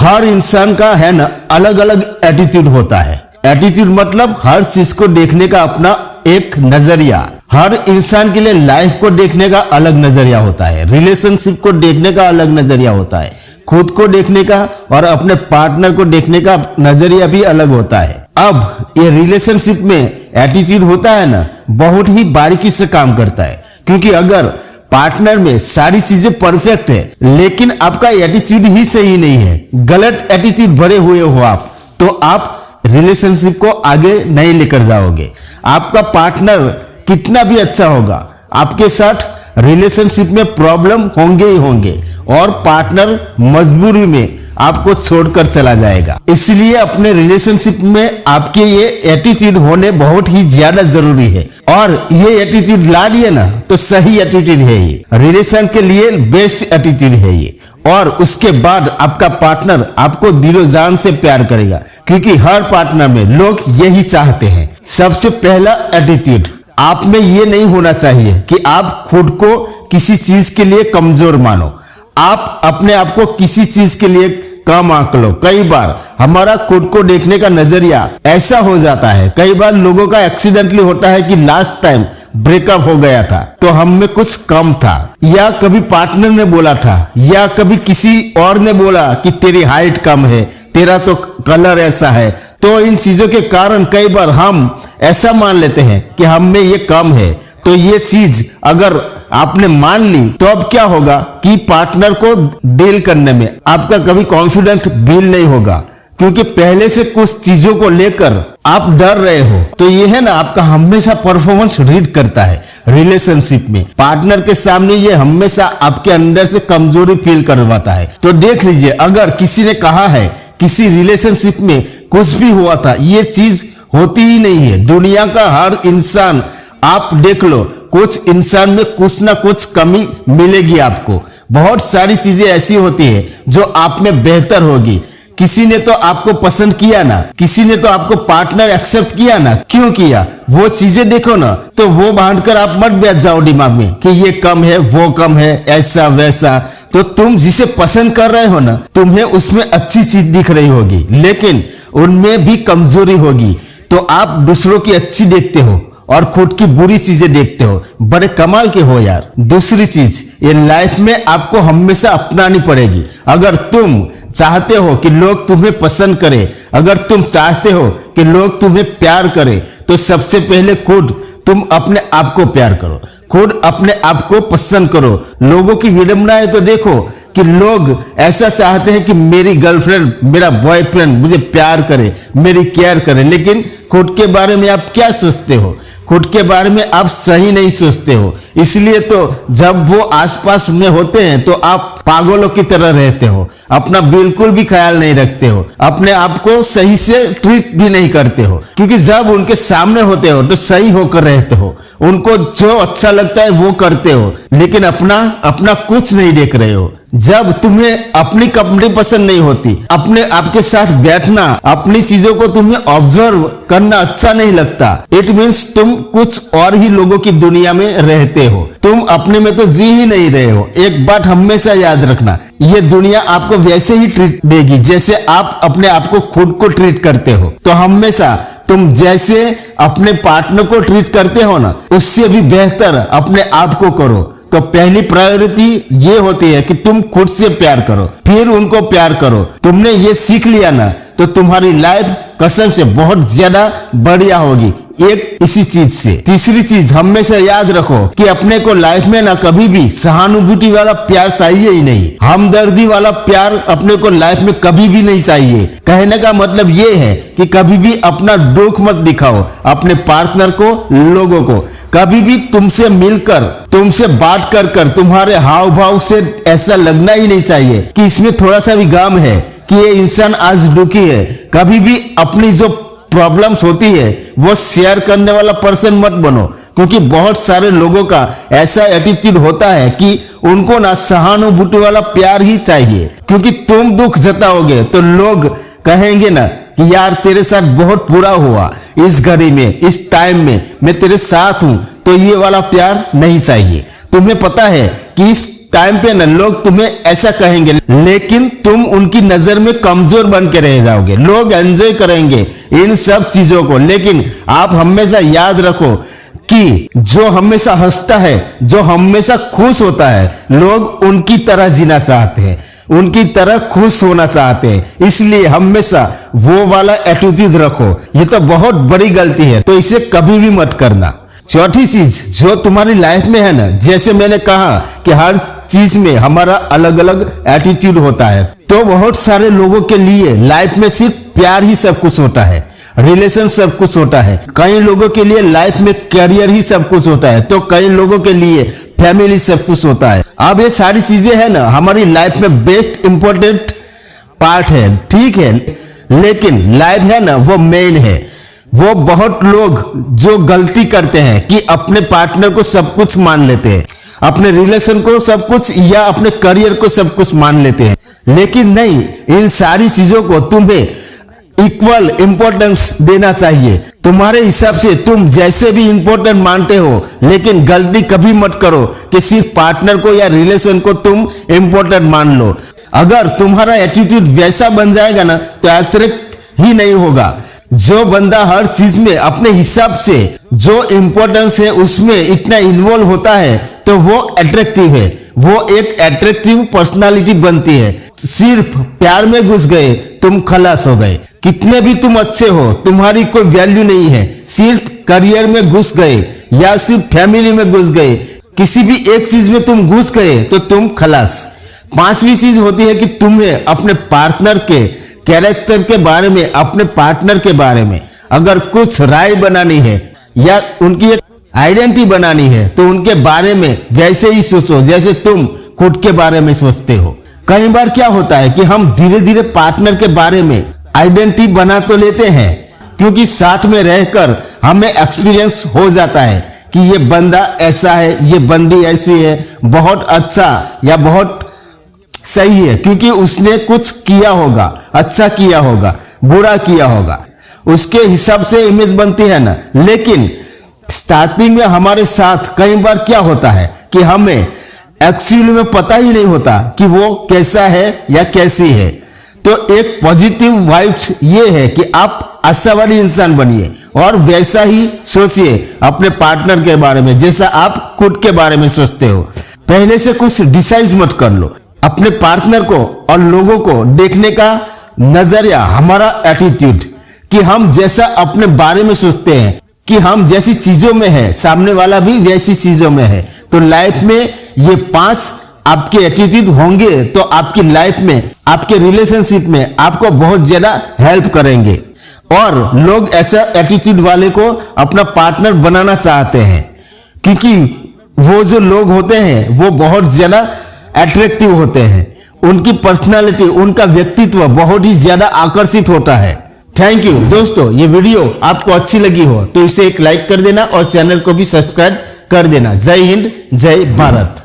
हर इंसान का है ना अलग अलग एटीट्यूड होता है। एटीट्यूड मतलब हर चीज को देखने का अपना एक नजरिया। हर इंसान के लिए लाइफ को देखने का अलग नजरिया होता है, रिलेशनशिप को देखने का अलग नजरिया होता है, खुद को देखने का और अपने पार्टनर को देखने का नजरिया भी अलग होता है। अब ये रिलेशनशिप में एटीट्यूड होता है ना, बहुत ही बारीकी से काम करता है, क्योंकि अगर पार्टनर में सारी चीजें परफेक्ट है लेकिन आपका एटीट्यूड ही सही नहीं है, गलत एटीट्यूड भरे हुए हो आप, तो आप रिलेशनशिप को आगे नहीं लेकर जाओगे। आपका पार्टनर कितना भी अच्छा होगा, आपके साथ रिलेशनशिप में प्रॉब्लम होंगे ही होंगे और पार्टनर मजबूरी में आपको छोड़कर चला जाएगा। इसलिए अपने रिलेशनशिप में आपके ये एटीट्यूड होने बहुत ही ज्यादा जरूरी है, और ये एटीट्यूड ला लिए ना तो सही एटीट्यूड है ये, रिलेशन के लिए बेस्ट एटीट्यूड है ये। और उसके बाद आपका पार्टनर आपको दिलो जान से प्यार करेगा, क्योंकि हर पार्टनर में लोग यही चाहते हैं। सबसे पहला एटीट्यूड आप में ये नहीं होना चाहिए कि आप खुद को किसी चीज के लिए कमजोर मानो, आप अपने आप को किसी चीज के लिए कम आंक लो। कई बार हमारा खुद को देखने का नजरिया ऐसा हो जाता है, कई बार लोगों का एक्सीडेंटली होता है कि लास्ट टाइम ब्रेकअप हो गया था तो हम में कुछ कम था, या कभी पार्टनर ने बोला था, या कभी किसी और ने बोला कि तेरी हाइट कम है, तेरा तो कलर ऐसा है। तो इन चीजों के कारण कई बार हम ऐसा मान लेते हैं कि हम में ये कम है। तो ये चीज अगर आपने मान ली तो अब क्या होगा कि पार्टनर को डील करने में आपका कभी कॉन्फिडेंस बिल्ड नहीं होगा, क्योंकि पहले से कुछ चीजों को लेकर आप डर रहे हो। तो ये है ना, आपका हमेशा परफॉर्मेंस रीड करता है रिलेशनशिप में। पार्टनर के सामने ये हमेशा आपके अंदर से कमजोरी फील करवाता है। तो देख लीजिए, अगर किसी ने कहा है किसी रिलेशनशिप में कुछ भी हुआ था, ये चीज होती ही नहीं है। दुनिया का हर इंसान आप देख लो, कुछ इंसान में कुछ ना कुछ कमी मिलेगी आपको। बहुत सारी चीजें ऐसी होती है जो आप में बेहतर होगी। किसी ने तो आपको पसंद किया ना, किसी ने तो आपको पार्टनर एक्सेप्ट किया ना, क्यों किया? वो चीजें देखो ना, तो वो बांधकर आप मत बैठ जाओ दिमाग में कि ये कम है, वो कम है, ऐसा वैसा। तो तुम जिसे पसंद कर रहे हो ना, तुम्हें उसमें अच्छी चीज दिख रही होगी, लेकिन उनमें भी कमजोरी होगी। तो आप दूसरों की अच्छी देखते हो और खुद की बुरी चीजें देखते हो। बड़े कमाल के हो यार। दूसरी चीज, ये लाइफ में आपको हमेशा अपनानी पड़ेगी। अगर तुम चाहते हो कि लोग तुम्हें पसंद करें, अगर तुम चाहते हो कि लोग तुम्हें प्यार करें, तो सबसे पहले खुद तुम अपने आप को प्यार करो, खुद अपने आप को पसंद करो। लोगों की विडंबनाएं तो देखो कि लोग ऐसा चाहते हैं कि मेरी गर्लफ्रेंड, मेरा बॉयफ्रेंड मुझे प्यार करे, मेरी केयर करे, लेकिन खुद के बारे में आप क्या सोचते हो? खुद के बारे में आप सही नहीं सोचते हो। इसलिए तो जब वो आसपास में होते हैं तो आप पागलों की तरह रहते हो, अपना बिल्कुल भी ख्याल नहीं रखते हो, अपने आप को सही से ट्रीट भी नहीं करते हो, क्योंकि जब उनके सामने होते हो तो सही होकर रहते हो, उनको जो अच्छा लगता है वो करते हो, लेकिन अपना कुछ नहीं देख रहे हो। जब तुम्हें अपनी कंपनी पसंद नहीं होती, अपने आपके साथ बैठना, अपनी चीजों को तुम्हें ऑब्जर्व करना अच्छा नहीं लगता, इट मीन्स तुम कुछ और ही लोगों की दुनिया में रहते हो, तुम अपने में तो जी ही नहीं रहे हो। एक बात हमेशा याद रखना, ये दुनिया आपको वैसे ही ट्रीट देगी जैसे आप अपने आप को खुद को ट्रीट करते हो। तो हमेशा तुम जैसे अपने पार्टनर को ट्रीट करते हो ना, उससे भी बेहतर अपने आप को करो। तो पहली प्रायोरिटी ये होती है कि तुम खुद से प्यार करो, फिर उनको प्यार करो। तुमने ये सीख लिया ना, तो तुम्हारी लाइफ कसम से बहुत ज्यादा बढ़िया होगी एक इसी चीज से। तीसरी चीज हमेशा याद रखो कि अपने को लाइफ में ना कभी भी सहानुभूति वाला प्यार चाहिए ही नहीं, हमदर्दी वाला प्यार अपने को लाइफ में कभी भी नहीं चाहिए। कहने का मतलब ये है कि कभी भी अपना दुख मत दिखाओ अपने पार्टनर को, लोगों को। कभी भी तुमसे मिलकर, तुमसे बात कर तुम्हारे हाव भाव से ऐसा लगना ही नहीं चाहिए कि इसमें थोड़ा सा भी गम है, कि ये इंसान आज दुखी है। कभी भी अपनी जो प्रॉब्लम्स होती है वो शेयर करने वाला पर्सन मत बनो, क्योंकि बहुत सारे लोगों का ऐसा एटीट्यूड होता है कि उनको ना सहानुभूति वाला प्यार ही चाहिए, क्योंकि तुम दुख जताओगे तो लोग कहेंगे ना कि यार तेरे साथ बहुत बुरा हुआ, इस घड़ी में, इस टाइम में मैं तेरे साथ हूं। तो ये वाला प्यार नहीं चाहिए। तुम्हें पता है कि इस टाइम पे ना लोग तुम्हें ऐसा कहेंगे, लेकिन तुम उनकी नजर में कमजोर बन के रह जाओगे। लोग एंजॉय करेंगे इन सब चीजों को, लेकिन आप हमेशा याद रखो कि जो हमेशा हंसता है, जो हमेशा खुश होता है, लोग उनकी तरह जीना चाहते हैं, उनकी तरह खुश होना चाहते हैं। इसलिए हमेशा वो वाला एटीट्यूड रखो। ये तो बहुत बड़ी गलती है, तो इसे कभी भी मत करना। चौथी चीज जो तुम्हारी लाइफ में है ना, जैसे मैंने कहा कि हर चीज में हमारा अलग अलग एटीट्यूड होता है, तो बहुत सारे लोगों के लिए लाइफ में सिर्फ प्यार ही सब कुछ होता है, रिलेशन सब कुछ होता है। कई लोगों के लिए लाइफ में करियर ही सब कुछ होता है, तो कई लोगों के लिए फैमिली सब कुछ होता है। अब ये सारी चीजें है ना हमारी लाइफ में बेस्ट इंपॉर्टेंट पार्ट है, ठीक है, लेकिन लाइफ है ना वो मेन है। वो बहुत लोग जो गलती करते हैं कि अपने पार्टनर को सब कुछ मान लेते हैं, अपने रिलेशन को सब कुछ या अपने करियर को सब कुछ मान लेते हैं, लेकिन नहीं, इन सारी चीजों को तुम्हें इक्वल इंपॉर्टेंस देना चाहिए। तुम्हारे हिसाब से तुम जैसे भी इंपॉर्टेंट मानते हो, लेकिन गलती कभी मत करो कि सिर्फ पार्टनर को या रिलेशन को तुम इंपॉर्टेंट मान लो। अगर तुम्हारा एटीट्यूड वैसा बन जाएगा ना तो अतिरिक्त ही नहीं होगा। जो बंदा हर चीज में अपने हिसाब से जो इंपॉर्टेंस है उसमें इतना इन्वॉल्व होता है, तो वो अट्रैक्टिव है, वो एक अट्रैक्टिव पर्सनालिटी बनती है। सिर्फ प्यार में घुस गए तुम खलास हो गए। कितने भी तुम अच्छे हो, तुम्हारी कोई वैल्यू नहीं है। सिर्फ करियर में घुस गए या सिर्फ फैमिली में घुस गए, किसी भी एक चीज में तुम घुस गए तो तुम खलास। पांचवी चीज होती है कि तुम्हें अपने पार्टनर के कैरेक्टर के बारे में, अपने पार्टनर के बारे में अगर कुछ राय बनानी है या उनकी एक आइडेंटिटी बनानी है, तो उनके बारे में वैसे ही सोचो जैसे तुम खुद के बारे में सोचते हो। कई बार क्या होता है कि हम धीरे धीरे पार्टनर के बारे में आइडेंटिटी बना तो लेते हैं, क्योंकि साथ में रहकर हमें एक्सपीरियंस हो जाता है कि ये बंदा ऐसा है, ये बंदी ऐसी है, बहुत अच्छा या बहुत सही है, क्योंकि उसने कुछ किया होगा, अच्छा किया होगा, बुरा किया होगा, उसके हिसाब से इमेज बनती है ना। लेकिन स्टार्टिंग में हमारे साथ कई बार क्या होता है कि हमें एक्चुअली में पता ही नहीं होता कि वो कैसा है या कैसी है। तो एक पॉजिटिव वाइब्स ये है कि आप आशावादी इंसान बनिए और वैसा ही सोचिए अपने पार्टनर के बारे में जैसा आप खुद के बारे में सोचते हो। पहले से कुछ डिसाइड मत कर लो। अपने पार्टनर को और लोगों को देखने का नजरिया, हमारा एटीट्यूड, कि हम जैसा अपने बारे में सोचते हैं कि हम जैसी चीजों में है, सामने वाला भी वैसी चीजों में है। तो लाइफ में ये 5 आपके एटीट्यूड होंगे तो आपकी लाइफ में, आपके रिलेशनशिप में आपको बहुत ज्यादा हेल्प करेंगे। और लोग ऐसा एटीट्यूड वाले को अपना पार्टनर बनाना चाहते हैं, क्योंकि वो जो लोग होते हैं वो बहुत ज्यादा अट्रैक्टिव होते हैं, उनकी पर्सनालिटी, उनका व्यक्तित्व बहुत ही ज्यादा आकर्षित होता है। थैंक यू दोस्तों, ये वीडियो आपको अच्छी लगी हो तो इसे एक लाइक कर देना और चैनल को भी सब्सक्राइब कर देना। जय हिंद, जय भारत।